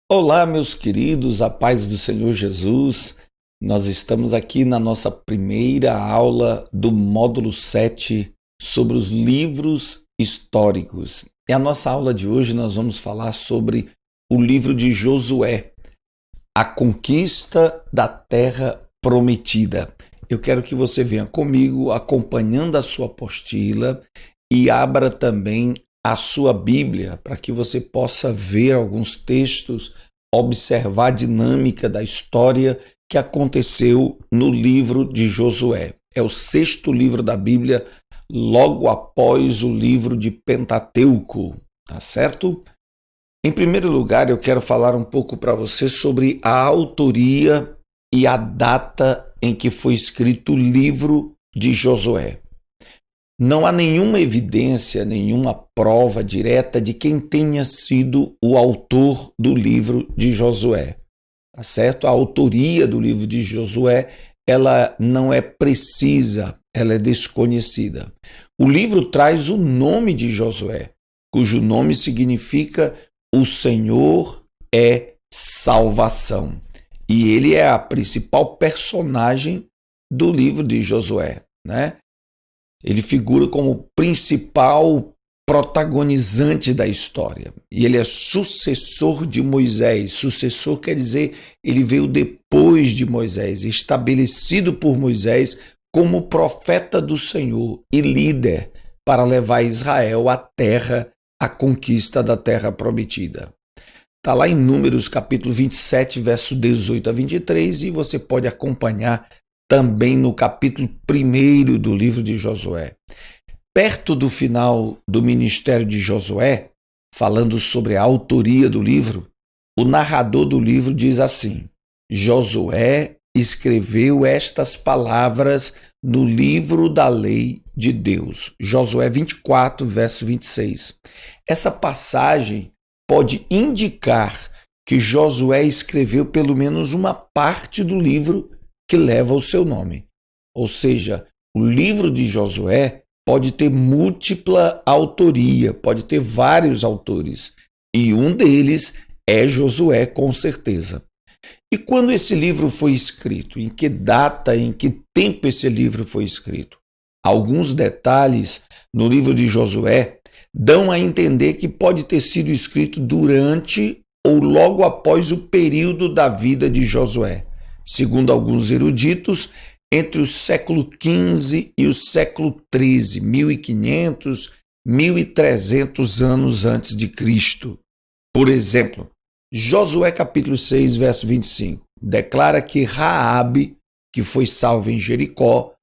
Olá, meus queridos, a paz do Senhor Jesus. Nós estamos aqui na nossa primeira aula do módulo 7 sobre os livros históricos. E a nossa aula de hoje nós vamos falar sobre o livro de Josué, a conquista da terra prometida. Eu quero que você venha comigo acompanhando a sua apostila e abra também a sua Bíblia, para que você possa ver alguns textos, observar a dinâmica da história que aconteceu no livro de Josué. É o 6º livro da Bíblia, logo após o livro de Pentateuco, tá certo? Em primeiro lugar, eu quero falar um pouco para você sobre a autoria e a data em que foi escrito o livro de Josué. Não há nenhuma evidência, nenhuma prova direta de quem tenha sido o autor do livro de Josué, tá certo? A autoria do livro de Josué, ela não é precisa, ela é desconhecida. O livro traz o nome de Josué, cujo nome significa o Senhor é salvação. E ele é a principal personagem do livro de Josué, né? Ele figura como o principal protagonizante da história. E ele é sucessor de Moisés. Sucessor quer dizer, ele veio depois de Moisés, estabelecido por Moisés como profeta do Senhor e líder para levar Israel à terra, à conquista da terra prometida. Está lá em Números capítulo 27, verso 18 a 23, e você pode acompanhar também no capítulo 1 do livro de Josué. Perto do final do ministério de Josué, falando sobre a autoria do livro, o narrador do livro diz assim: Josué escreveu estas palavras no livro da lei de Deus. Josué 24, verso 26. Essa passagem pode indicar que Josué escreveu pelo menos uma parte do livro que leva o seu nome. Ou seja, o livro de Josué pode ter múltipla autoria, pode ter vários autores, e um deles é Josué, com certeza. E quando esse livro foi escrito? Em que data, em que tempo esse livro foi escrito? Alguns detalhes no livro de Josué dão a entender que pode ter sido escrito durante ou logo após o período da vida de Josué. Segundo alguns eruditos, entre o século XV e o século XIII, 1500, 1300 anos antes de Cristo. Por exemplo, Josué capítulo 6, verso 25, declara que Raabe, que foi salva em Jericó,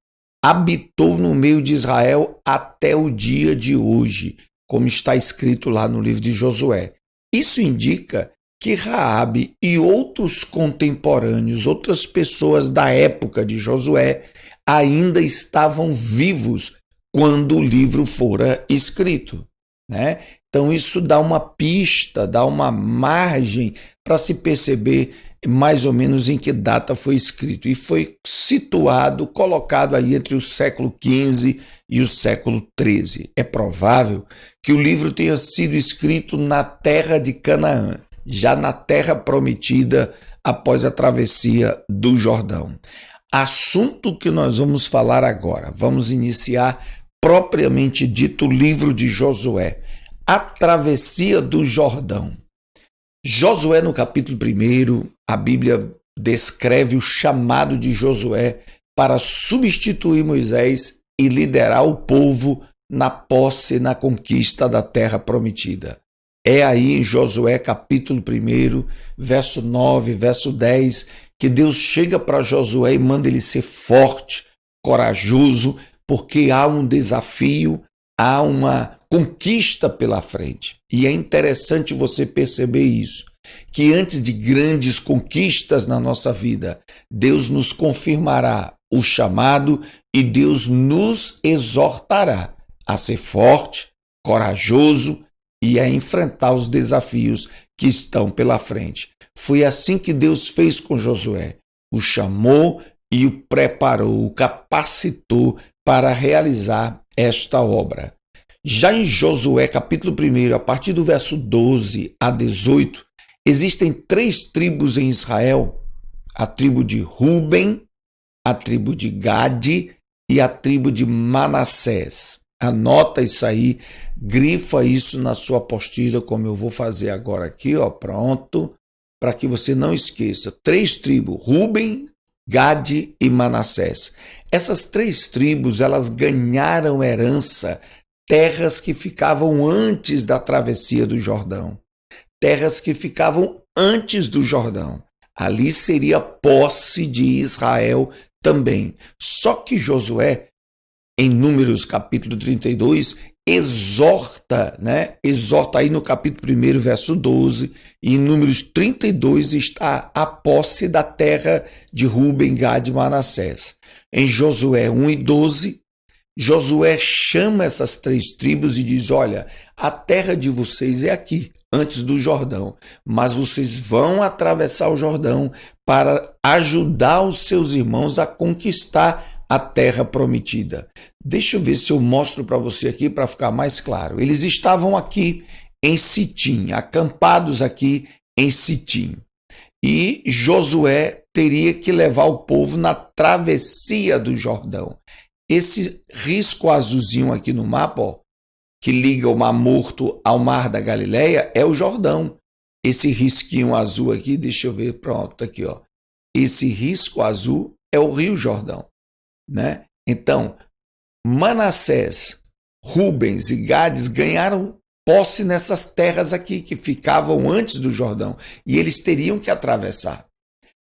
habitou no meio de Israel até o dia de hoje, como está escrito lá no livro de Josué. Isso indica que Raabe e outros contemporâneos, outras pessoas da época de Josué, ainda estavam vivos quando o livro fora escrito, né? Então isso dá uma pista, dá uma margem para se perceber mais ou menos em que data foi escrito. E foi situado, colocado aí entre o século XV e o século XIII. É provável que o livro tenha sido escrito na terra de Canaã, já na terra prometida após a travessia do Jordão. Assunto que nós vamos falar agora. Vamos iniciar propriamente dito o livro de Josué, a travessia do Jordão. Josué, no capítulo 1, a Bíblia descreve o chamado de Josué para substituir Moisés e liderar o povo na posse e na conquista da terra prometida. É aí em Josué capítulo 1, verso 9, verso 10, que Deus chega para Josué e manda ele ser forte, corajoso, porque há um desafio, há uma conquista pela frente. E é interessante você perceber isso, que antes de grandes conquistas na nossa vida, Deus nos confirmará o chamado e Deus nos exortará a ser forte, corajoso e a enfrentar os desafios que estão pela frente. Foi assim que Deus fez com Josué. O chamou e o preparou, o capacitou para realizar esta obra. Já em Josué, capítulo 1, a partir do verso 12 a 18, existem 3 tribos em Israel: a tribo de Ruben, a tribo de Gade e a tribo de Manassés. Anota isso aí, grifa isso na sua apostila, como eu vou fazer agora aqui, ó, pronto, para que você não esqueça. 3 tribos, Ruben, Gade e Manassés. Essas 3 tribos, elas ganharam herança, terras que ficavam antes da travessia do Jordão. Terras que ficavam antes do Jordão. Ali seria posse de Israel também. Só que Josué, em Números capítulo 32, exorta aí no capítulo 1, verso 12, e em Números 32 está a posse da terra de Ruben, Gade e Manassés. Em Josué 1 e 12, Josué chama essas 3 tribos e diz: olha, a terra de vocês é aqui, antes do Jordão, mas vocês vão atravessar o Jordão para ajudar os seus irmãos a conquistar a terra prometida. Deixa eu ver se eu mostro para você aqui para ficar mais claro. Eles estavam aqui em Sitim, acampados aqui em Sitim. E Josué teria que levar o povo na travessia do Jordão. Esse risco azulzinho aqui no mapa, ó, que liga o Mar Morto ao Mar da Galileia, é o Jordão. Esse risquinho azul aqui, deixa eu ver, pronto, tá aqui, ó. Esse risco azul é o Rio Jordão, né? Então, Manassés, Rubens e Gades ganharam posse nessas terras aqui que ficavam antes do Jordão e eles teriam que atravessar.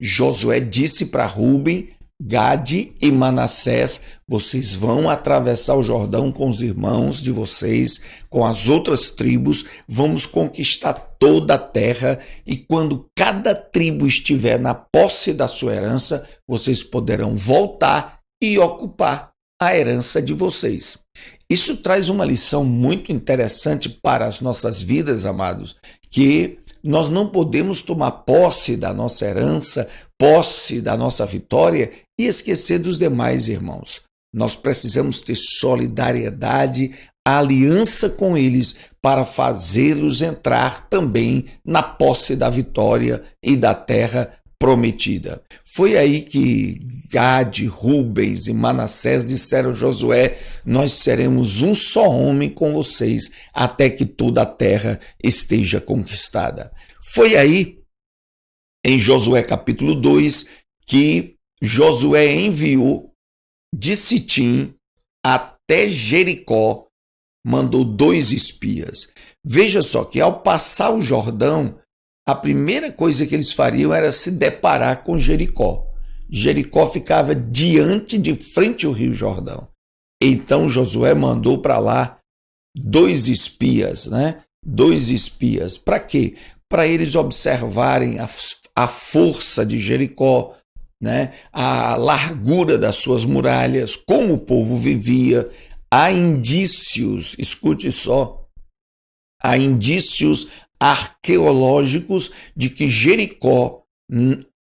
Josué disse para Ruben, Gade e Manassés: vocês vão atravessar o Jordão com os irmãos de vocês, com as outras tribos, vamos conquistar toda a terra, e quando cada tribo estiver na posse da sua herança, vocês poderão voltar e ocupar a herança de vocês. Isso traz uma lição muito interessante para as nossas vidas, amados, que nós não podemos tomar posse da nossa herança, posse da nossa vitória e esquecer dos demais irmãos. Nós precisamos ter solidariedade, aliança com eles para fazê-los entrar também na posse da vitória e da terra prometida. Foi aí que Gade, Rubens e Manassés disseram a Josué: nós seremos um só homem com vocês até que toda a terra esteja conquistada. Foi aí, em Josué capítulo 2, que Josué enviou de Sitim até Jericó, mandou 2 espias. Veja só que ao passar o Jordão, a primeira coisa que eles fariam era se deparar com Jericó. Jericó ficava de frente ao Rio Jordão. Então Josué mandou para lá 2 espias, né? 2 espias. Para quê? Para eles observarem a força de Jericó, né? A largura das suas muralhas, como o povo vivia. Há indícios, escute só, há indícios arqueológicos de que Jericó,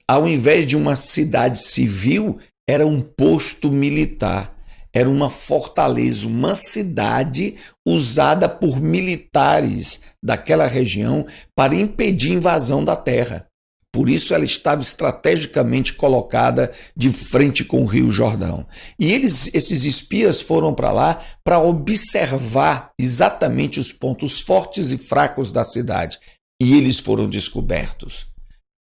ao invés de uma cidade civil, era um posto militar, era uma fortaleza, uma cidade usada por militares daquela região para impedir a invasão da terra. Por isso ela estava estrategicamente colocada de frente com o Rio Jordão. E esses espias foram para lá para observar exatamente os pontos fortes e fracos da cidade. E eles foram descobertos.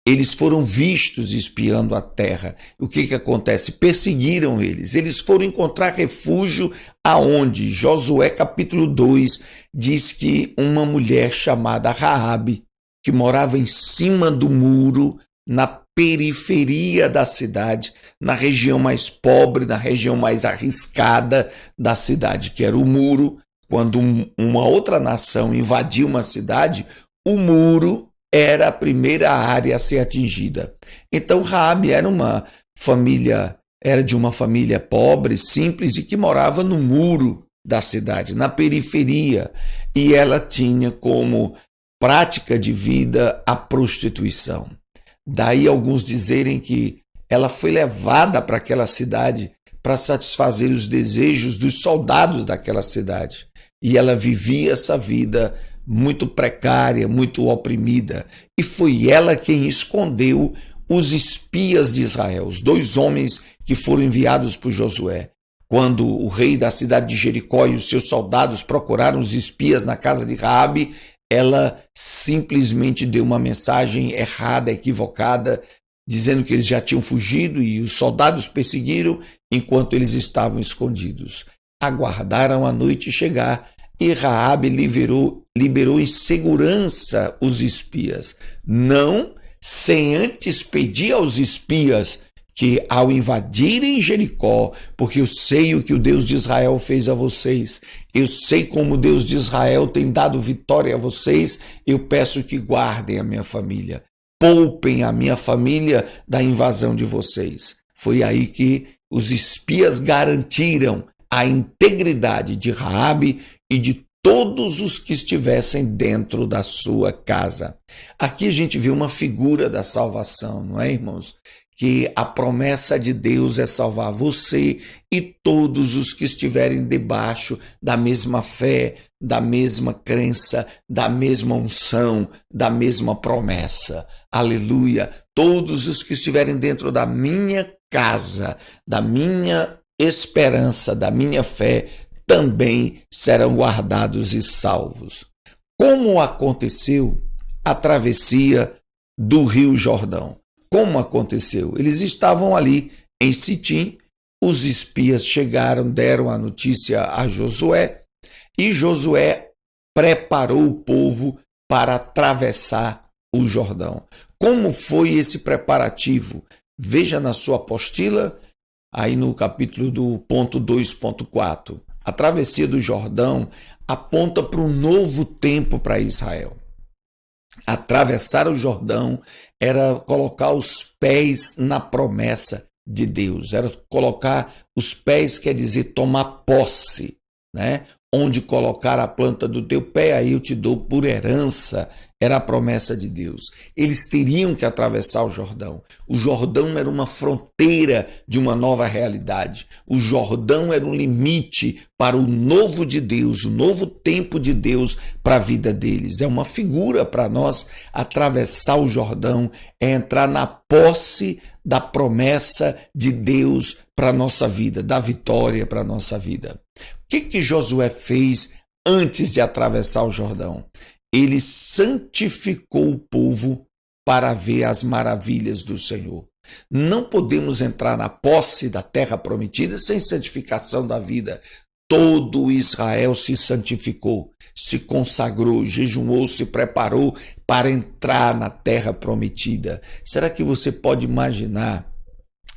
Eles foram vistos espiando a terra. O que acontece? Perseguiram eles. Eles foram encontrar refúgio aonde? Josué capítulo 2 diz que uma mulher chamada Raabe, que morava em cima do muro, na periferia da cidade, na região mais pobre, na região mais arriscada da cidade, que era o muro. Quando uma outra nação invadia uma cidade, o muro era a primeira área a ser atingida. Então Raabe era de uma família pobre, simples, e que morava no muro da cidade, na periferia, e ela tinha como prática de vida a prostituição. Daí alguns dizerem que ela foi levada para aquela cidade para satisfazer os desejos dos soldados daquela cidade. E ela vivia essa vida muito precária, muito oprimida. E foi ela quem escondeu os espias de Israel, os 2 homens que foram enviados por Josué. Quando o rei da cidade de Jericó e os seus soldados procuraram os espias na casa de Raabe, ela simplesmente deu uma mensagem errada, equivocada, dizendo que eles já tinham fugido e os soldados perseguiram enquanto eles estavam escondidos. Aguardaram a noite chegar e Raabe liberou em segurança os espias, não sem antes pedir aos espias que, ao invadirem Jericó, porque eu sei o que o Deus de Israel fez a vocês, eu sei como o Deus de Israel tem dado vitória a vocês, eu peço que guardem a minha família, poupem a minha família da invasão de vocês. Foi aí que os espias garantiram a integridade de Raabe e de todos os que estivessem dentro da sua casa. Aqui a gente vê uma figura da salvação, não é, irmãos? Que a promessa de Deus é salvar você e todos os que estiverem debaixo da mesma fé, da mesma crença, da mesma unção, da mesma promessa. Aleluia! Todos os que estiverem dentro da minha casa, da minha esperança, da minha fé, também serão guardados e salvos. Como aconteceu a travessia do Rio Jordão? Como aconteceu? Eles estavam ali em Sitim, os espias chegaram, deram a notícia a Josué e Josué preparou o povo para atravessar o Jordão. Como foi esse preparativo? Veja na sua apostila, aí no capítulo do ponto 2.4. A travessia do Jordão aponta para um novo tempo para Israel. Atravessar o Jordão era colocar os pés na promessa de Deus, era colocar os pés, quer dizer, tomar posse, né? Onde colocar a planta do teu pé, aí eu te dou por herança, era a promessa de Deus. Eles teriam que atravessar o Jordão. O Jordão era uma fronteira de uma nova realidade. O Jordão era um limite para o novo de Deus, o novo tempo de Deus para a vida deles. É uma figura para nós. Atravessar o Jordão é entrar na posse da promessa de Deus para a nossa vida, da vitória para a nossa vida. O que Josué fez antes de atravessar o Jordão? Ele santificou o povo para ver as maravilhas do Senhor. Não podemos entrar na posse da terra prometida sem santificação da vida. Todo Israel se santificou, se consagrou, jejuou, se preparou para entrar na terra prometida. Será que você pode imaginar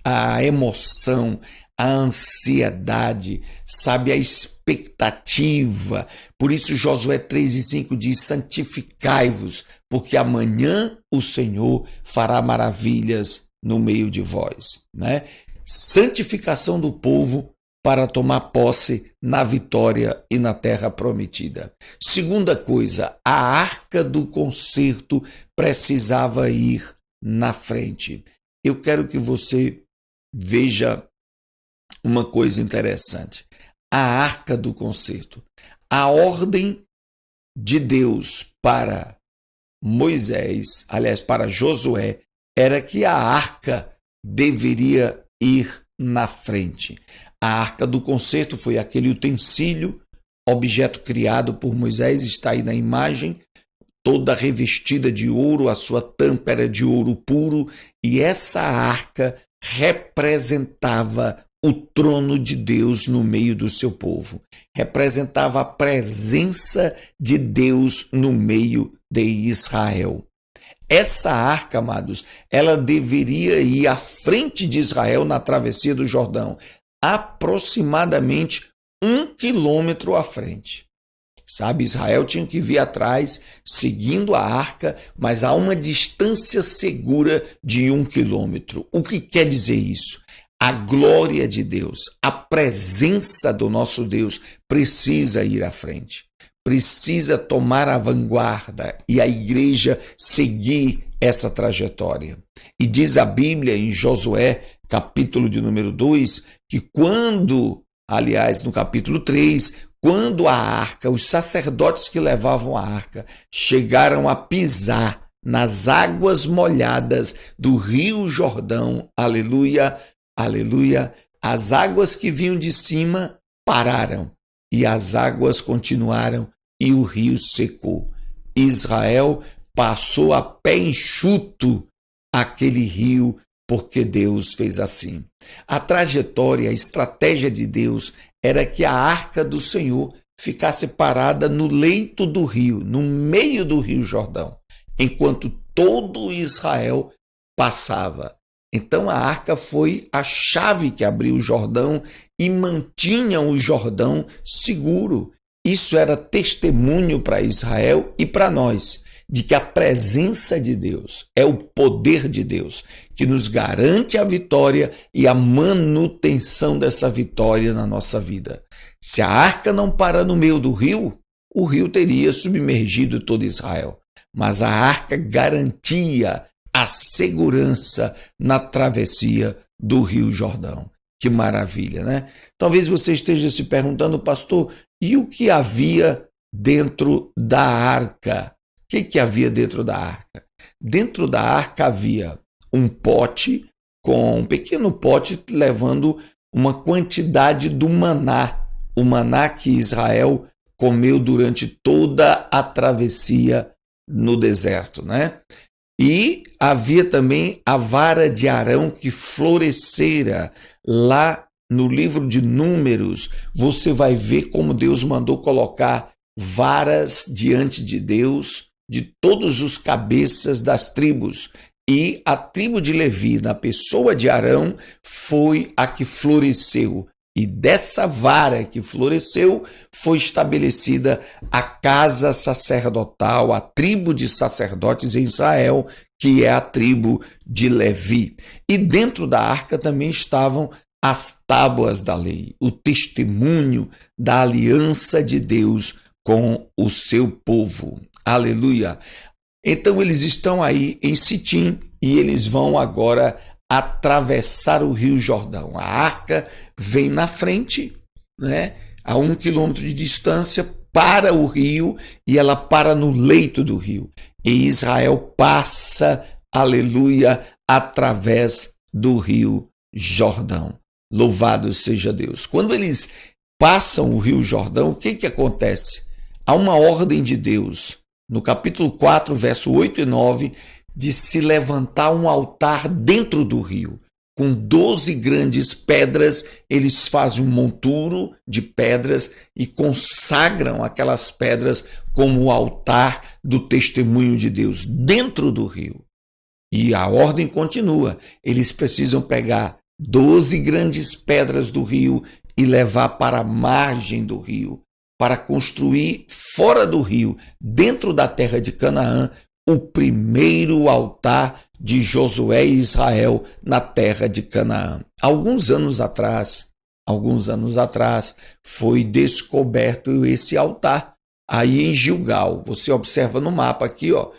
a emoção, a ansiedade, sabe, a expectativa? Por isso Josué 3:5 diz: santificai-vos, porque amanhã o Senhor fará maravilhas no meio de vós, né? Santificação do povo para tomar posse na vitória e na terra prometida. Segunda coisa, a arca do concerto precisava ir na frente. Eu quero que você veja uma coisa interessante. A arca do concerto. A ordem de Deus para Moisés, aliás, para Josué, era que a arca deveria ir na frente. A arca do concerto foi aquele utensílio, objeto criado por Moisés, está aí na imagem, toda revestida de ouro, a sua tampa era de ouro puro, e essa arca representava o trono de Deus no meio do seu povo. Representava a presença de Deus no meio de Israel. Essa arca, amados, ela deveria ir à frente de Israel na travessia do Jordão, aproximadamente 1 quilômetro à frente. Sabe, Israel tinha que vir atrás, seguindo a arca, mas a uma distância segura de 1 quilômetro. O que quer dizer isso? A glória de Deus, a presença do nosso Deus precisa ir à frente. Precisa tomar a vanguarda e a igreja seguir essa trajetória. E diz a Bíblia em Josué capítulo de número 2, que aliás, no capítulo 3, quando a arca, os sacerdotes que levavam a arca, chegaram a pisar nas águas molhadas do Rio Jordão, aleluia, aleluia, as águas que vinham de cima pararam e as águas continuaram e o rio secou. Israel passou a pé enxuto aquele rio, porque Deus fez assim. A trajetória, a estratégia de Deus era que a arca do Senhor ficasse parada no leito do rio, no meio do Rio Jordão, enquanto todo Israel passava. Então a arca foi a chave que abriu o Jordão e mantinha o Jordão seguro. Isso era testemunho para Israel e para nós, de que a presença de Deus é o poder de Deus, que nos garante a vitória e a manutenção dessa vitória na nossa vida. Se a arca não para no meio do rio, o rio teria submergido todo Israel. Mas a arca garantia a segurança na travessia do Rio Jordão. Que maravilha, né? Talvez você esteja se perguntando, pastor, e o que havia dentro da arca? O que havia dentro da arca? Dentro da arca havia um pequeno pote levando uma quantidade do maná, o maná que Israel comeu durante toda a travessia no deserto, né? E havia também a vara de Arão que florescera. Lá no livro de Números, você vai ver como Deus mandou colocar varas diante de Deus, de todos os cabeças das tribos. E a tribo de Levi, na pessoa de Arão, foi a que floresceu. E dessa vara que floresceu, foi estabelecida a casa sacerdotal, a tribo de sacerdotes em Israel, que é a tribo de Levi. E dentro da arca também estavam as tábuas da lei, o testemunho da aliança de Deus com o seu povo. Aleluia! Então eles estão aí em Sitim e eles vão agora atravessar o Rio Jordão. A arca vem na frente, né, a 1 quilômetro de distância, para o rio e ela para no leito do rio. E Israel passa, aleluia, através do Rio Jordão. Louvado seja Deus. Quando eles passam o Rio Jordão, o que acontece? Há uma ordem de Deus, no capítulo 4, verso 8 e 9, de se levantar um altar dentro do rio. Com 12 grandes pedras, eles fazem um monturo de pedras e consagram aquelas pedras como o altar do testemunho de Deus dentro do rio. E a ordem continua. Eles precisam pegar 12 grandes pedras do rio e levar para a margem do rio, para construir fora do rio, dentro da terra de Canaã, o primeiro altar de Josué e Israel na terra de Canaã. Alguns anos atrás, foi descoberto esse altar aí em Gilgal. Você observa no mapa aqui, ó,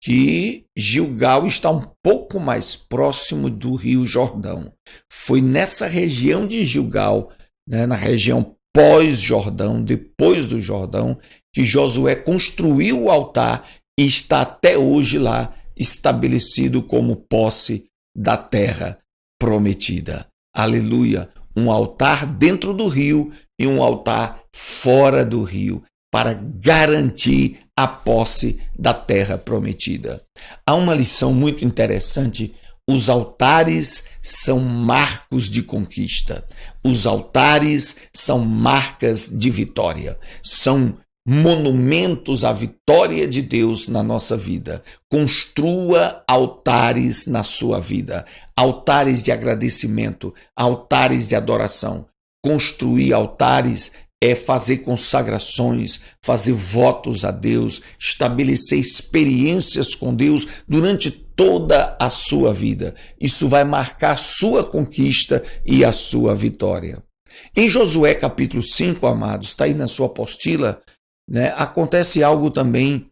que Gilgal está um pouco mais próximo do Rio Jordão. Foi nessa região de Gilgal, né, na região pós-Jordão, depois do Jordão, que Josué construiu o altar e está até hoje lá estabelecido como posse da terra prometida. Aleluia! Um altar dentro do rio e um altar fora do rio, para garantir a posse da terra prometida. Há uma lição muito interessante. Os altares são marcos de conquista. Os altares são marcas de vitória. São monumentos à vitória de Deus na nossa vida. Construa altares na sua vida. Altares de agradecimento, altares de adoração. Construir altares é fazer consagrações, fazer votos a Deus, estabelecer experiências com Deus durante toda a sua vida. Isso vai marcar a sua conquista e a sua vitória. Em Josué capítulo 5, amados, está aí na sua apostila, né, acontece algo também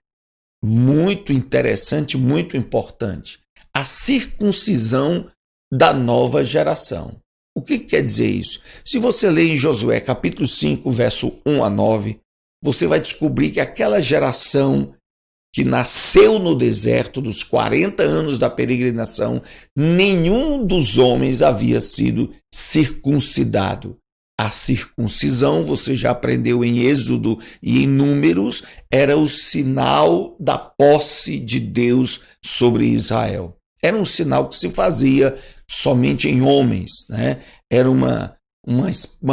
muito interessante, muito importante. A circuncisão da nova geração. O que quer dizer isso? Se você ler em Josué capítulo 5, verso 1 a 9, você vai descobrir que aquela geração que nasceu no deserto dos 40 anos da peregrinação, nenhum dos homens havia sido circuncidado. A circuncisão, você já aprendeu em Êxodo e em Números, era o sinal da posse de Deus sobre Israel. Era um sinal que se fazia somente em homens, né? Era uma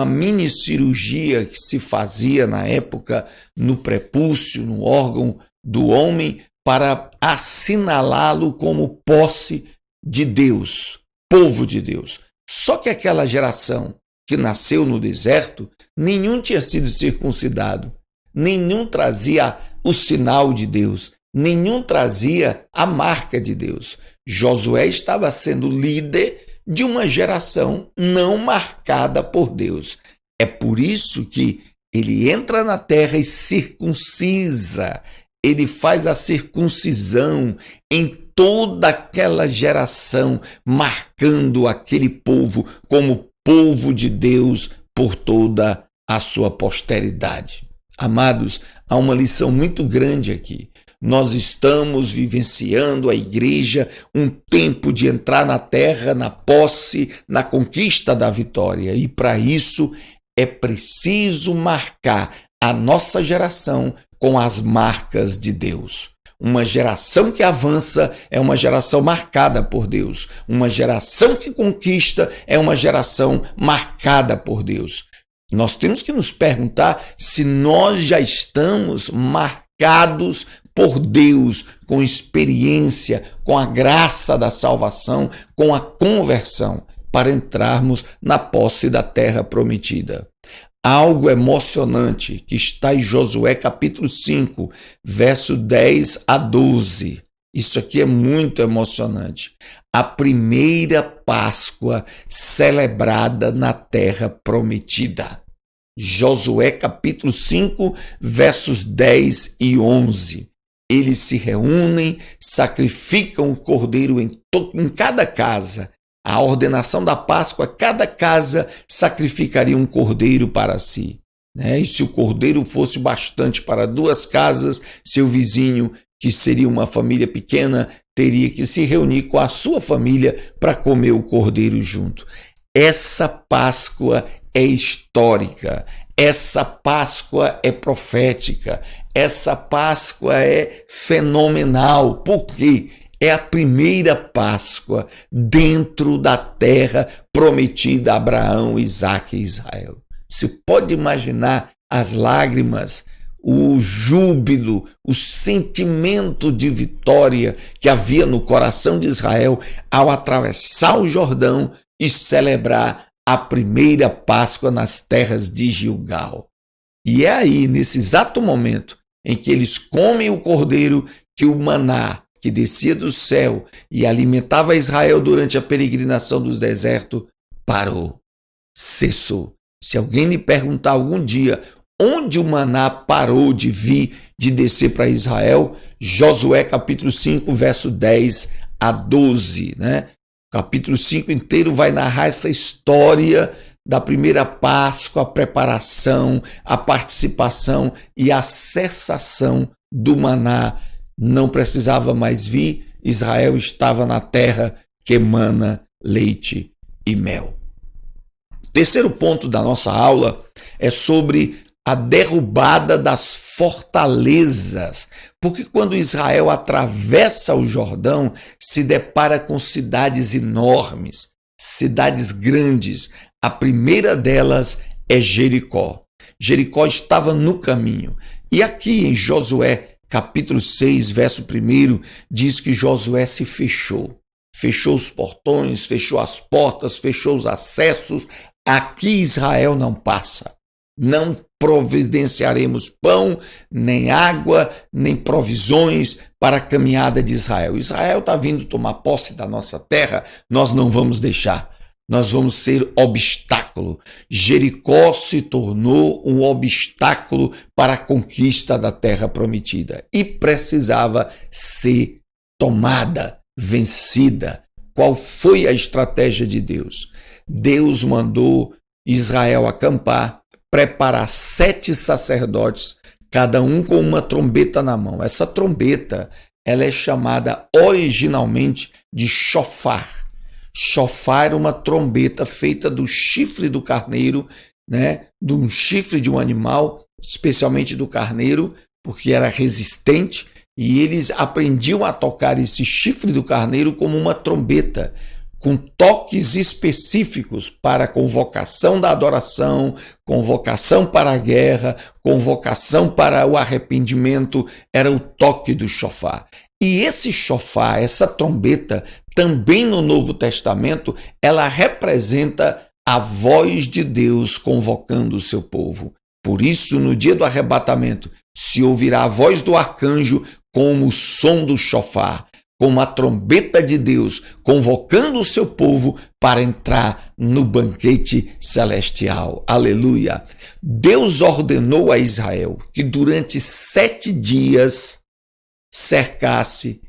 mini cirurgia que se fazia na época no prepúcio, no órgão do homem, para assinalá-lo como posse de Deus, povo de Deus. Só que aquela geração que nasceu no deserto, nenhum tinha sido circuncidado, nenhum trazia o sinal de Deus, nenhum trazia a marca de Deus. Josué estava sendo líder de uma geração não marcada por Deus. É por isso que ele entra na terra e circuncisa, ele faz a circuncisão em toda aquela geração, marcando aquele povo como povo de Deus por toda a sua posteridade. Amados, há uma lição muito grande aqui. Nós estamos vivenciando a igreja um tempo de entrar na terra, na posse, na conquista da vitória. E para isso é preciso marcar a nossa geração com as marcas de Deus. Uma geração que avança é uma geração marcada por Deus. Uma geração que conquista é uma geração marcada por Deus. Nós temos que nos perguntar se nós já estamos marcados por Deus, com experiência, com a graça da salvação, com a conversão, para entrarmos na posse da terra prometida. Algo emocionante que está em Josué capítulo 5, verso 10 a 12. Isso aqui é muito emocionante. A primeira Páscoa celebrada na terra prometida. Josué capítulo 5, versos 10 e 11. Eles se reúnem, sacrificam o cordeiro em cada casa. A ordenação da Páscoa, cada casa sacrificaria um cordeiro para si. E se o cordeiro fosse bastante para 2 casas, seu vizinho, que seria uma família pequena, teria que se reunir com a sua família para comer o cordeiro junto. Essa Páscoa é histórica, essa Páscoa é profética, essa Páscoa é fenomenal. Por quê? É a primeira Páscoa dentro da terra prometida a Abraão, Isaque e Israel. Você pode imaginar as lágrimas, o júbilo, o sentimento de vitória que havia no coração de Israel ao atravessar o Jordão e celebrar a primeira Páscoa nas terras de Gilgal. E é aí, nesse exato momento, em que eles comem o cordeiro, que o maná que descia do céu e alimentava Israel durante a peregrinação do deserto, parou, cessou. Se alguém lhe perguntar algum dia onde o maná parou de vir, de descer para Israel, Josué capítulo 5, verso 10 a 12, né? O capítulo 5 inteiro vai narrar essa história da primeira Páscoa, a preparação, a participação e a cessação do maná. Não precisava mais vir, Israel estava na terra que emana leite e mel. Terceiro ponto da nossa aula é sobre a derrubada das fortalezas, porque quando Israel atravessa o Jordão, se depara com cidades enormes, cidades grandes. A primeira delas é Jericó. Jericó estava no caminho. E aqui em Josué, capítulo 6, verso 1, diz que Josué se fechou. Fechou os portões, fechou as portas, fechou os acessos. Aqui Israel não passa. Não providenciaremos pão, nem água, nem provisões para a caminhada de Israel. Israel está vindo tomar posse da nossa terra, nós não vamos deixar. Nós vamos ser obstáculo. Jericó se tornou um obstáculo para a conquista da terra prometida e precisava ser tomada, vencida, qual foi a estratégia de Deus? Deus mandou Israel acampar, preparar 7 sacerdotes, cada um com uma trombeta na mão. Essa trombeta, ela é chamada originalmente de shofar. Shofar era uma trombeta feita do chifre do carneiro, né? De um chifre de um animal, especialmente do carneiro, porque era resistente, e eles aprendiam a tocar esse chifre do carneiro como uma trombeta, com toques específicos para convocação da adoração, convocação para a guerra, convocação para o arrependimento, era o toque do shofar. E esse shofar, essa trombeta, também no Novo Testamento, ela representa a voz de Deus convocando o seu povo. Por isso, no dia do arrebatamento, se ouvirá a voz do arcanjo como o som do shofar, como a trombeta de Deus convocando o seu povo para entrar no banquete celestial. Aleluia! Deus ordenou a Israel que durante 7 dias cercasse,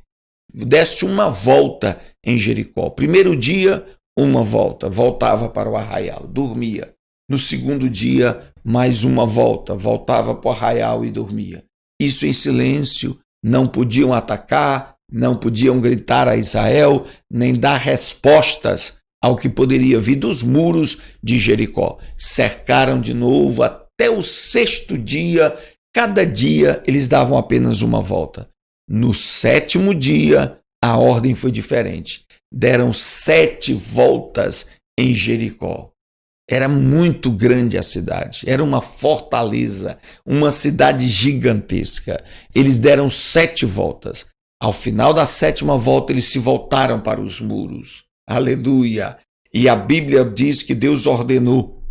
desse uma volta em Jericó. Primeiro dia, uma volta, voltava para o arraial, dormia. No segundo dia, mais uma volta, voltava para o arraial e dormia. Isso em silêncio, não podiam atacar, não podiam gritar a Israel, nem dar respostas ao que poderia vir dos muros de Jericó. Cercaram de novo até o 6º dia, cada dia eles davam apenas uma volta. No 7º dia, a ordem foi diferente. Deram 7 voltas em Jericó. Era muito grande a cidade, era uma fortaleza, uma cidade gigantesca. Eles deram 7 voltas. Ao final da 7ª volta, eles se voltaram para os muros. Aleluia! E a Bíblia diz que Deus ordenou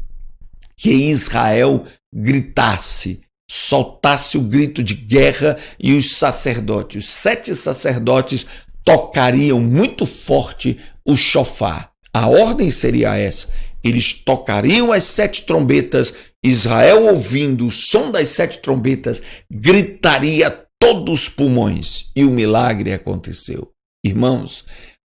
que Israel gritasse, soltasse o grito de guerra, e os 7 sacerdotes tocariam muito forte o shofar. A ordem seria essa: eles tocariam as 7 trombetas, Israel, ouvindo o som das 7 trombetas, gritaria todos os pulmões, e o milagre aconteceu. Irmãos,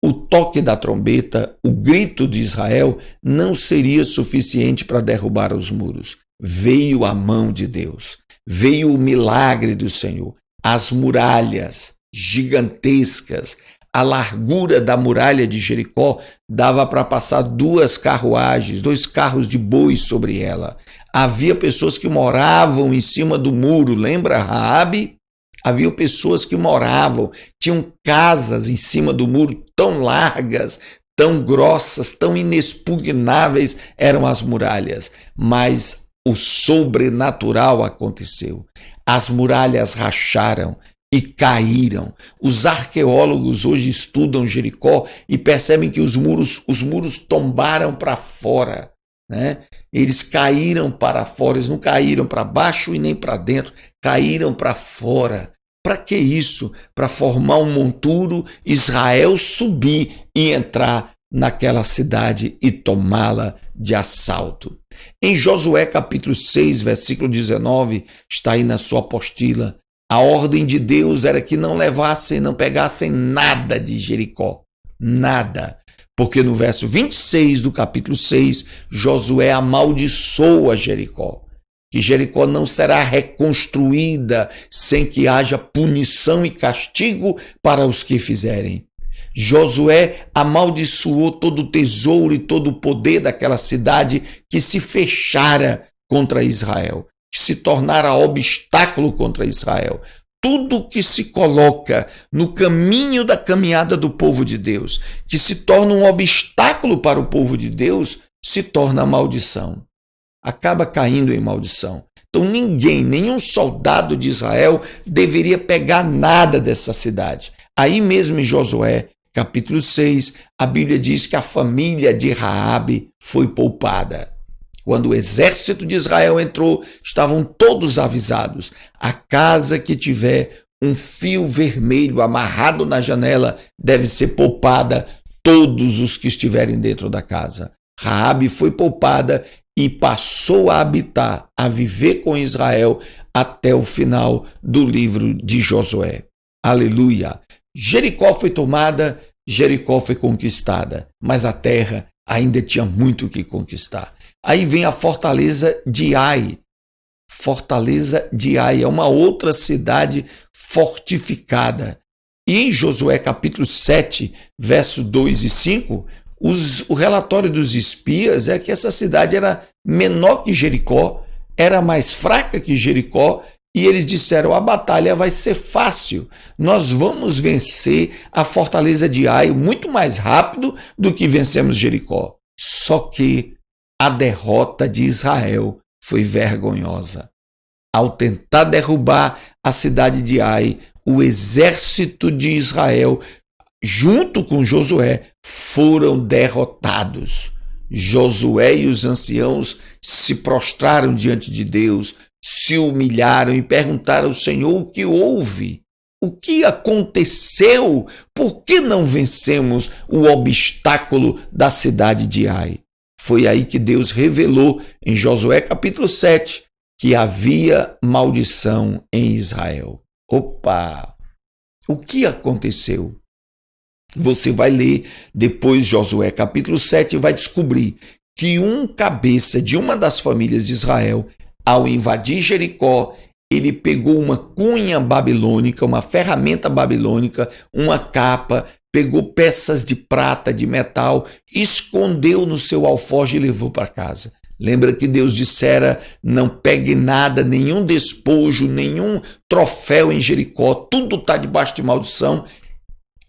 o toque da trombeta, o grito de Israel, não seria suficiente para derrubar os muros. Veio a mão de Deus, veio o milagre do Senhor. As muralhas gigantescas, a largura da muralha de Jericó dava para passar 2 carruagens, 2 carros de boi sobre ela. Havia pessoas que moravam em cima do muro, lembra Raabe? Havia pessoas que moravam, tinham casas em cima do muro, tão largas, tão grossas, tão inexpugnáveis eram as muralhas. Mas o sobrenatural aconteceu. As muralhas racharam e caíram. Os arqueólogos hoje estudam Jericó e percebem que os muros tombaram para fora, né? Eles caíram para fora, eles não caíram para baixo e nem para dentro, caíram para fora. Para que isso? Para formar um monturo, Israel subir e entrar naquela cidade e tomá-la de assalto. Em Josué capítulo 6, versículo 19, está aí na sua apostila, a ordem de Deus era que não levassem, não pegassem nada de Jericó, nada. Porque no verso 26 do capítulo 6, Josué amaldiçoa Jericó, que Jericó não será reconstruída sem que haja punição e castigo para os que fizerem. Josué amaldiçoou todo o tesouro e todo o poder daquela cidade que se fechara contra Israel, que se tornara obstáculo contra Israel. Tudo que se coloca no caminho da caminhada do povo de Deus, que se torna um obstáculo para o povo de Deus, se torna maldição. Acaba caindo em maldição. Então nenhum soldado de Israel deveria pegar nada dessa cidade. Aí mesmo em Josué, capítulo 6, a Bíblia diz que a família de Raabe foi poupada. Quando o exército de Israel entrou, estavam todos avisados. A casa que tiver um fio vermelho amarrado na janela deve ser poupada, todos os que estiverem dentro da casa. Raabe foi poupada e passou a habitar, a viver com Israel até o final do livro de Josué. Aleluia! Jericó foi tomada, Jericó foi conquistada, mas a terra ainda tinha muito o que conquistar. Aí vem a fortaleza de Ai. Fortaleza de Ai é uma outra cidade fortificada. E em Josué capítulo 7, verso 2 e 5, o relatório dos espias é que essa cidade era menor que Jericó, era mais fraca que Jericó, e eles disseram: a batalha vai ser fácil, nós vamos vencer a fortaleza de Ai muito mais rápido do que vencemos Jericó. Só que a derrota de Israel foi vergonhosa. Ao tentar derrubar a cidade de Ai, o exército de Israel, junto com Josué, foram derrotados. Josué e os anciãos se prostraram diante de Deus, se humilharam e perguntaram ao Senhor o que houve, o que aconteceu, por que não vencemos o obstáculo da cidade de Ai? Foi aí que Deus revelou em Josué capítulo 7 que havia maldição em Israel. Opa! O que aconteceu? Você vai ler depois Josué capítulo 7 e vai descobrir que um cabeça de uma das famílias de Israel, ao invadir Jericó, ele pegou uma cunha babilônica, uma ferramenta babilônica, uma capa, pegou peças de prata, de metal, escondeu no seu alforje e levou para casa. Lembra que Deus dissera: não pegue nada, nenhum despojo, nenhum troféu em Jericó, tudo está debaixo de maldição.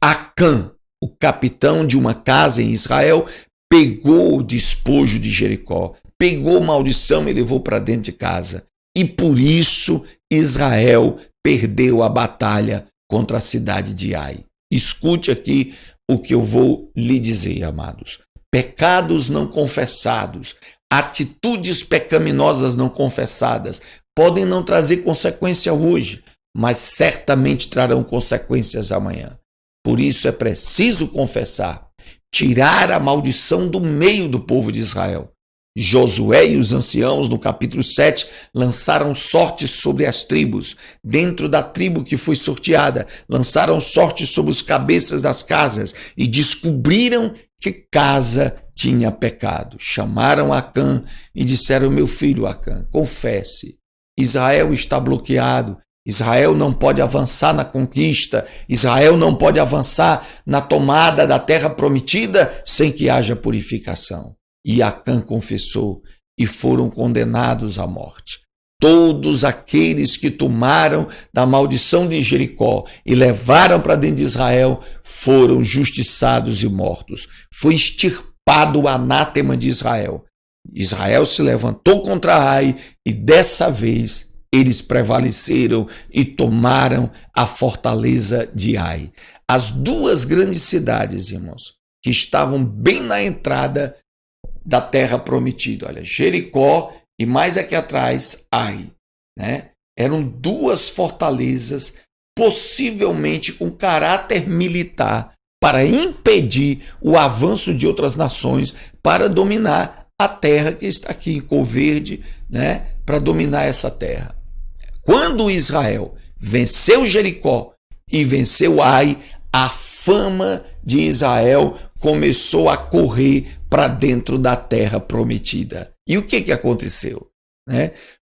Acã, o capitão de uma casa em Israel, pegou o despojo de Jericó, pegou maldição e levou para dentro de casa. E por isso Israel perdeu a batalha contra a cidade de Ai. Escute aqui o que eu vou lhe dizer, amados. Pecados não confessados, atitudes pecaminosas não confessadas podem não trazer consequência hoje, mas certamente trarão consequências amanhã. Por isso é preciso confessar, tirar a maldição do meio do povo de Israel. Josué e os anciãos, no capítulo 7, lançaram sortes sobre as tribos. Dentro da tribo que foi sorteada, lançaram sortes sobre os cabeças das casas e descobriram que casa tinha pecado. Chamaram Acã e disseram: meu filho Acã, confesse, Israel está bloqueado, Israel não pode avançar na conquista, Israel não pode avançar na tomada da terra prometida sem que haja purificação. E Acã confessou e foram condenados à morte. Todos aqueles que tomaram da maldição de Jericó e levaram para dentro de Israel foram justiçados e mortos. Foi extirpado o anátema de Israel. Israel se levantou contra Ai e dessa vez eles prevaleceram e tomaram a fortaleza de Ai. As duas grandes cidades, irmãos, que estavam bem na entrada da terra prometida, olha, Jericó e mais aqui atrás, Ai, né? Eram duas fortalezas, possivelmente com caráter militar, para impedir o avanço de outras nações para dominar a terra que está aqui em cor verde, né? Para dominar essa terra. Quando Israel venceu Jericó e venceu Ai, a fama de Israel começou a correr para dentro da terra prometida. E o que aconteceu?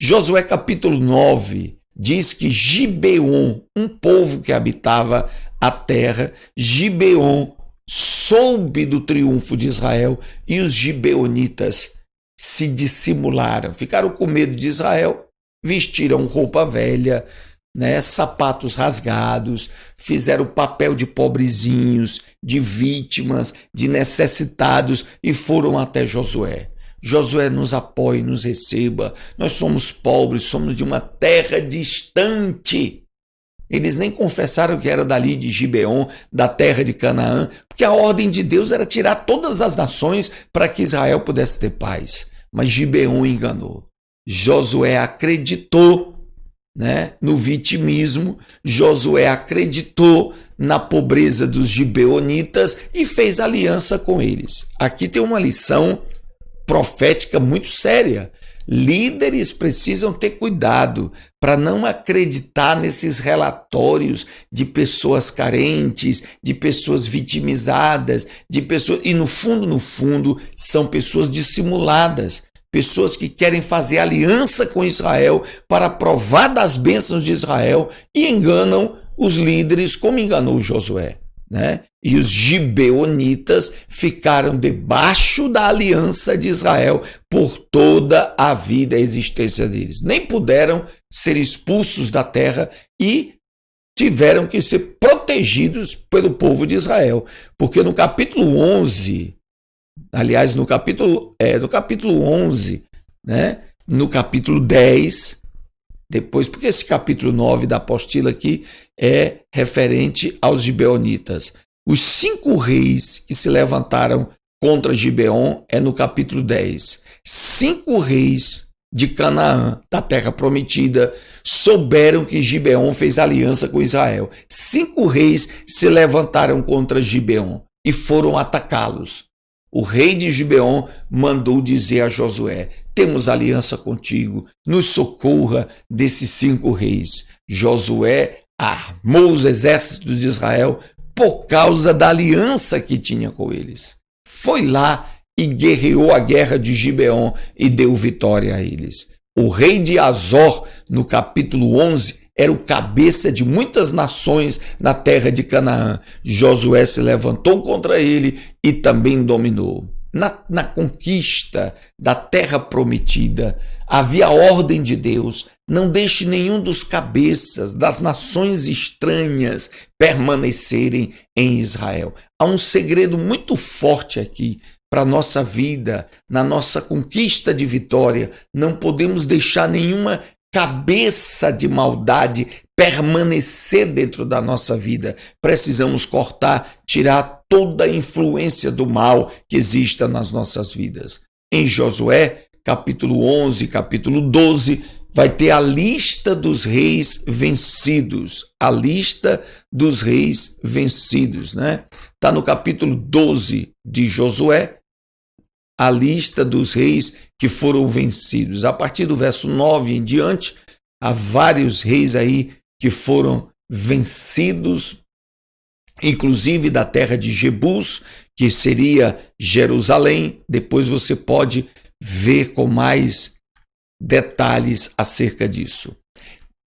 Josué capítulo 9 diz que Gibeon, um povo que habitava a terra, Gibeon soube do triunfo de Israel e os gibeonitas se dissimularam, ficaram com medo de Israel, vestiram roupa velha, sapatos rasgados, fizeram o papel de pobrezinhos, de vítimas, de necessitados e foram até Josué. Josué, nos apoie, nos receba. Nós somos pobres, somos de uma terra distante. Eles nem confessaram que era dali de Gibeon, da terra de Canaã, porque a ordem de Deus era tirar todas as nações para que Israel pudesse ter paz. Mas Gibeon enganou. Josué acreditou, no vitimismo, Josué acreditou na pobreza dos gibeonitas e fez aliança com eles. Aqui tem uma lição profética muito séria. Líderes precisam ter cuidado para não acreditar nesses relatórios de pessoas carentes, de pessoas vitimizadas, de pessoas e no fundo, são pessoas dissimuladas, pessoas que querem fazer aliança com Israel para provar das bênçãos de Israel e enganam os líderes, como enganou Josué, né? E os gibeonitas ficaram debaixo da aliança de Israel por toda a vida e a existência deles. Nem puderam ser expulsos da terra e tiveram que ser protegidos pelo povo de Israel. Porque no capítulo 11, aliás, no capítulo 11, né? No capítulo 10, depois, porque esse capítulo 9 da apostila aqui é referente aos gibeonitas. Os 5 reis que se levantaram contra Gibeon é no capítulo 10. 5 reis de Canaã, da terra prometida, souberam que Gibeon fez aliança com Israel. 5 reis se levantaram contra Gibeon e foram atacá-los. O rei de Gibeon mandou dizer a Josué: temos aliança contigo, nos socorra desses 5 reis. Josué armou os exércitos de Israel por causa da aliança que tinha com eles. Foi lá e guerreou a guerra de Gibeon e deu vitória a eles. O rei de Azor, no capítulo 11, era o cabeça de muitas nações na terra de Canaã. Josué se levantou contra ele e também dominou. Na conquista da terra prometida, havia a ordem de Deus: não deixe nenhum dos cabeças das nações estranhas permanecerem em Israel. Há um segredo muito forte aqui para a nossa vida, na nossa conquista de vitória. Não podemos deixar nenhuma cabeça de maldade permanecer dentro da nossa vida. Precisamos cortar, tirar toda a influência do mal que exista nas nossas vidas. Em Josué, capítulo 11, capítulo 12, vai ter a lista dos reis vencidos. A lista dos reis vencidos, né? Está no capítulo 12 de Josué, a lista dos reis que foram vencidos. A partir do verso 9 em diante, há vários reis aí que foram vencidos, inclusive da terra de Jebus, que seria Jerusalém. Depois você pode ver com mais detalhes acerca disso.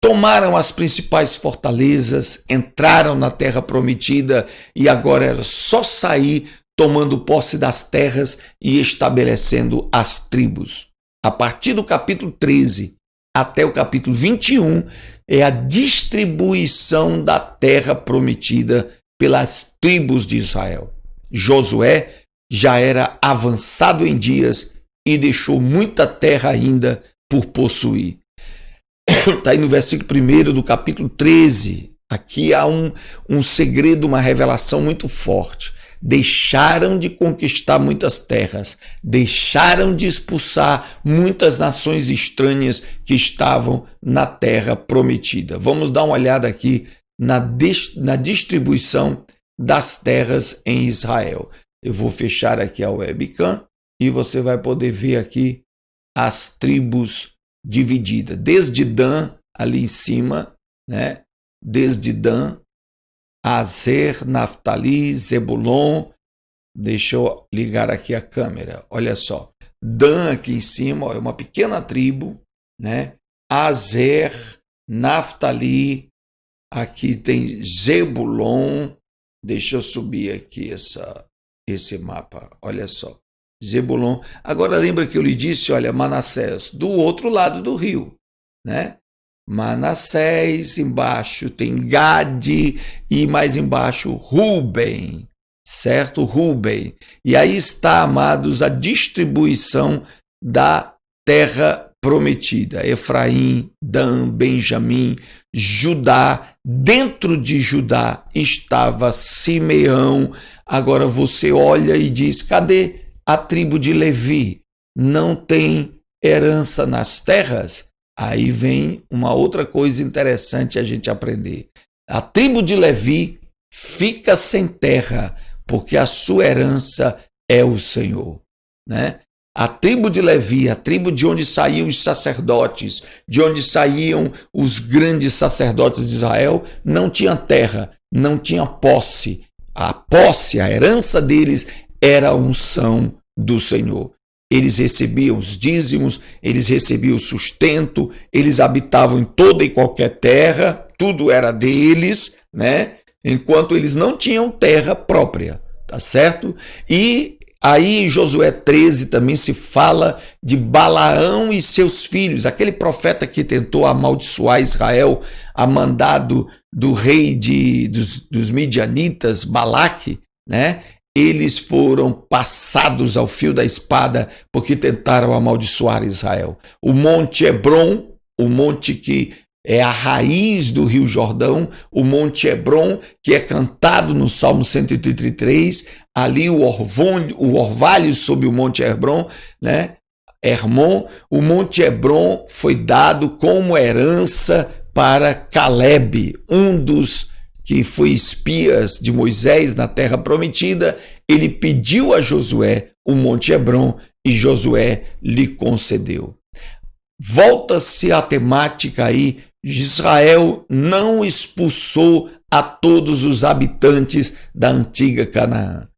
Tomaram as principais fortalezas, entraram na terra prometida e agora era só sair tomando posse das terras e estabelecendo as tribos. A partir do capítulo 13 até o capítulo 21 é a distribuição da terra prometida pelas tribos de Israel. Josué já era avançado em dias e deixou muita terra ainda por possuir. Está aí no versículo 1 do capítulo 13. Aqui há um segredo, uma revelação muito forte. Deixaram de conquistar muitas terras, deixaram de expulsar muitas nações estranhas que estavam na terra prometida. Vamos dar uma olhada aqui na distribuição das terras em Israel. Eu vou fechar aqui a webcam e você vai poder ver aqui as tribos divididas. Desde Dan, ali em cima, né? Desde Dan, Aser, Naftali, Zebulon. Deixa eu ligar aqui a câmera. Olha só. Dan aqui em cima, ó, é uma pequena tribo, né? Aser, Naftali, aqui tem Zebulon. Deixa eu subir aqui esse mapa. Olha só. Zebulon. Agora lembra que eu lhe disse, olha, Manassés, do outro lado do rio, né? Manassés, embaixo tem Gade e mais embaixo Ruben, certo? Ruben. E aí está, amados, a distribuição da terra prometida. Efraim, Dan, Benjamim, Judá. Dentro de Judá estava Simeão. Agora você olha e diz, cadê a tribo de Levi? Não tem herança nas terras? Aí vem uma outra coisa interessante a gente aprender. A tribo de Levi fica sem terra, porque a sua herança é o Senhor, né? A tribo de Levi, a tribo de onde saíam os sacerdotes, de onde saíam os grandes sacerdotes de Israel, não tinha terra, não tinha posse. A posse, a herança deles era a unção do Senhor. Eles recebiam os dízimos, eles recebiam o sustento, eles habitavam em toda e qualquer terra, tudo era deles, né? Enquanto eles não tinham terra própria, tá certo? E aí em Josué 13 também se fala de Balaão e seus filhos, aquele profeta que tentou amaldiçoar Israel a mandado do rei dos midianitas, Balaque, né? Eles foram passados ao fio da espada porque tentaram amaldiçoar Israel. O Monte Hebron, o monte que é a raiz do Rio Jordão, o Monte Hebron, que é cantado no Salmo 133, ali o orvalho sobre o Monte Hebron, né? Hermon, o Monte Hebron foi dado como herança para Caleb, um dos que foi espias de Moisés na terra prometida. Ele pediu a Josué o Monte Hebron e Josué lhe concedeu. Volta-se a temática aí, Israel não expulsou a todos os habitantes da antiga Canaã.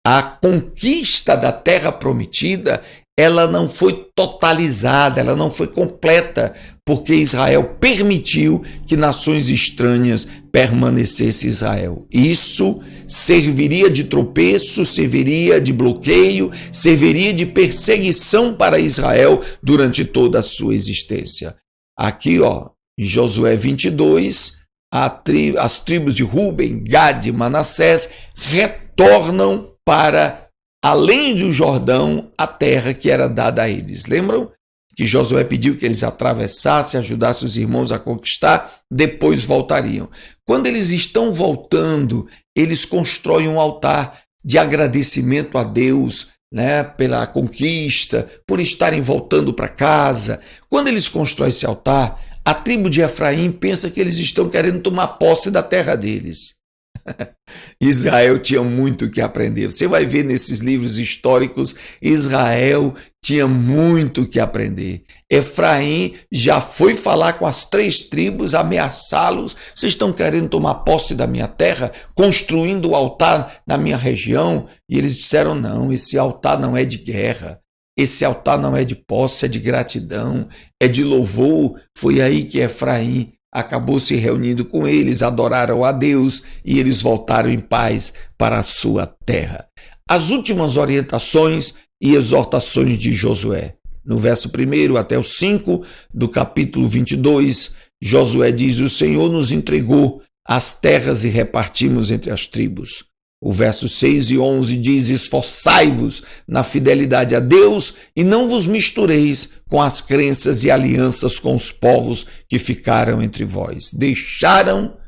A conquista da terra prometida, ela não foi totalizada, ela não foi completa, porque Israel permitiu que nações estranhas permanecessem em Israel. Isso serviria de tropeço, serviria de bloqueio, serviria de perseguição para Israel durante toda a sua existência. Aqui, ó, em Josué 22, as tribos de Ruben, Gad e Manassés retornam para além do Jordão, a terra que era dada a eles. Lembram que Josué pediu que eles atravessassem, ajudassem os irmãos a conquistar, depois voltariam. Quando eles estão voltando, eles constroem um altar de agradecimento a Deus, né, pela conquista, por estarem voltando para casa. Quando eles constroem esse altar, a tribo de Efraim pensa que eles estão querendo tomar posse da terra deles. Israel tinha muito que aprender. Você vai ver nesses livros históricos, Israel tinha muito que aprender. Efraim já foi falar com as 3 tribos, ameaçá-los. Vocês estão querendo tomar posse da minha terra, construindo o altar na minha região? E eles disseram, não, esse altar não é de guerra. Esse altar não é de posse, é de gratidão, é de louvor. Foi aí que Efraim acabou se reunindo com eles, adoraram a Deus e eles voltaram em paz para a sua terra. As últimas orientações e exortações de Josué. No verso 1 até o 5 do capítulo 22, Josué diz, o Senhor nos entregou as terras e repartimos entre as tribos. O verso 6 e 11 diz, esforçai-vos na fidelidade a Deus e não vos mistureis com as crenças e alianças com os povos que ficaram entre vós. Deixaram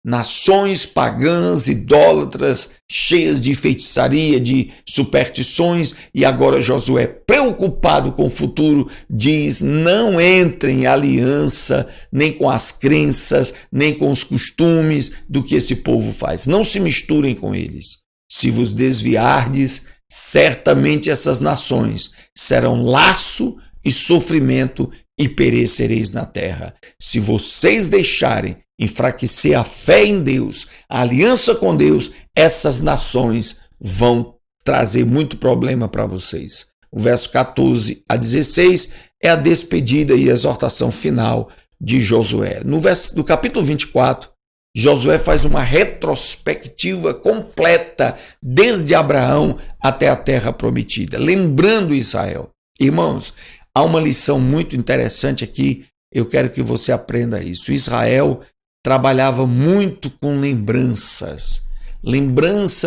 nações pagãs, idólatras, cheias de feitiçaria, de superstições, e agora Josué, preocupado com o futuro, diz, não entrem em aliança, nem com as crenças, nem com os costumes do que esse povo faz. Não se misturem com eles. Se vos desviardes, certamente essas nações serão laço e sofrimento e perecereis na terra. Se vocês deixarem enfraquecer a fé em Deus, a aliança com Deus, essas nações vão trazer muito problema para vocês. O verso 14 a 16 é a despedida e exortação final de Josué. No capítulo 24, Josué faz uma retrospectiva completa, desde Abraão até a terra prometida, lembrando Israel. Irmãos, há uma lição muito interessante aqui, eu quero que você aprenda isso. Israel trabalhava muito com lembrança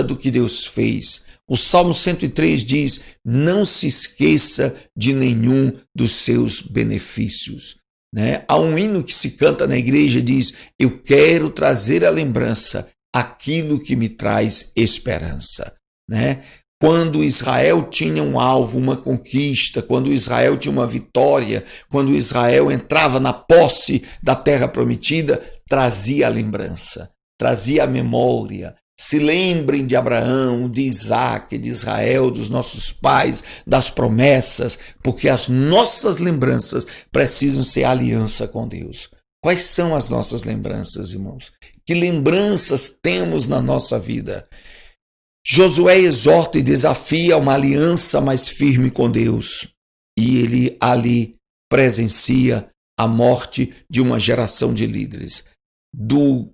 do que Deus fez. O Salmo 103 diz, não se esqueça de nenhum dos seus benefícios. Né? Há um hino que se canta na igreja, diz, eu quero trazer à lembrança aquilo que me traz esperança. Né? Quando Israel tinha um alvo, uma conquista, quando Israel tinha uma vitória, quando Israel entrava na posse da terra prometida, trazia a lembrança, trazia a memória, Se lembrem de Abraão, de Isaac, de Israel, dos nossos pais, das promessas, porque as nossas lembranças precisam ser aliança com Deus. Quais são as nossas lembranças, irmãos? Que lembranças temos na nossa vida? Josué exorta e desafia uma aliança mais firme com Deus. E ele ali presencia a morte de uma geração de líderes. Do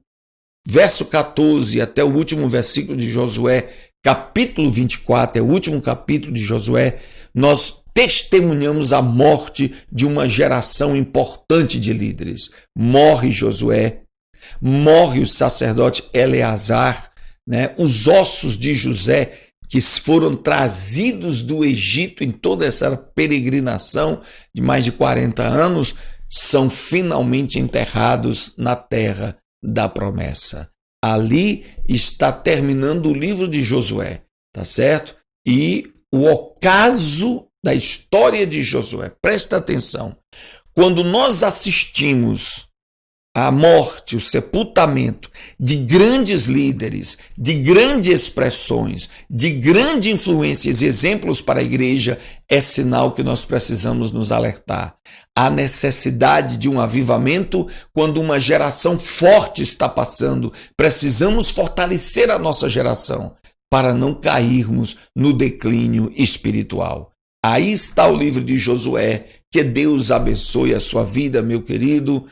verso 14 até o último versículo de Josué, capítulo 24, é o último capítulo de Josué, nós testemunhamos a morte de uma geração importante de líderes. Morre Josué, morre o sacerdote Eleazar, os ossos de José que foram trazidos do Egito em toda essa peregrinação de mais de 40 anos, são finalmente enterrados na terra da promessa. Ali está terminando o livro de Josué, tá certo? E o ocaso da história de Josué, presta atenção, quando nós assistimos a morte, o sepultamento de grandes líderes, de grandes expressões, de grandes influências e exemplos para a igreja, é sinal que nós precisamos nos alertar. A necessidade de um avivamento quando uma geração forte está passando. Precisamos fortalecer a nossa geração para não cairmos no declínio espiritual. Aí está o livro de Josué. Que Deus abençoe a sua vida, meu querido,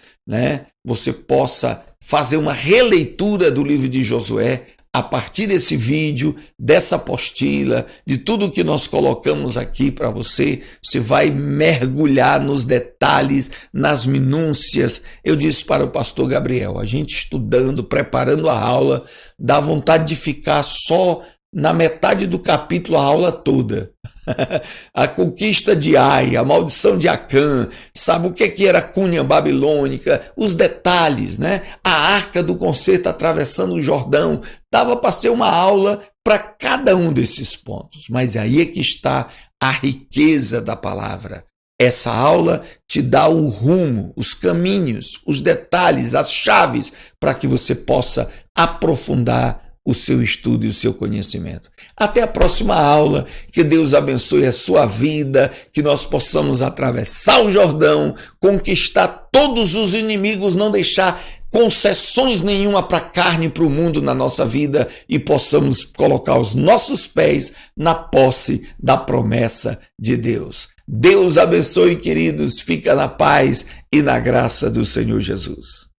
Você possa fazer uma releitura do livro de Josué a partir desse vídeo, dessa apostila, de tudo que nós colocamos aqui para você. Você vai mergulhar nos detalhes, nas minúcias. Eu disse para o pastor Gabriel, a gente estudando, preparando a aula, dá vontade de ficar só na metade do capítulo a aula toda. A conquista de Ai, a maldição de Acã, sabe o que era a cunha babilônica, os detalhes, A arca do concerto atravessando o Jordão, dava para ser uma aula para cada um desses pontos, mas aí é que está a riqueza da palavra. Essa aula te dá o rumo, os caminhos, os detalhes, as chaves para que você possa aprofundar o seu estudo e o seu conhecimento. Até a próxima aula, que Deus abençoe a sua vida, que nós possamos atravessar o Jordão, conquistar todos os inimigos, não deixar concessões nenhuma para a carne e para o mundo na nossa vida e possamos colocar os nossos pés na posse da promessa de Deus. Deus abençoe, queridos, fica na paz e na graça do Senhor Jesus.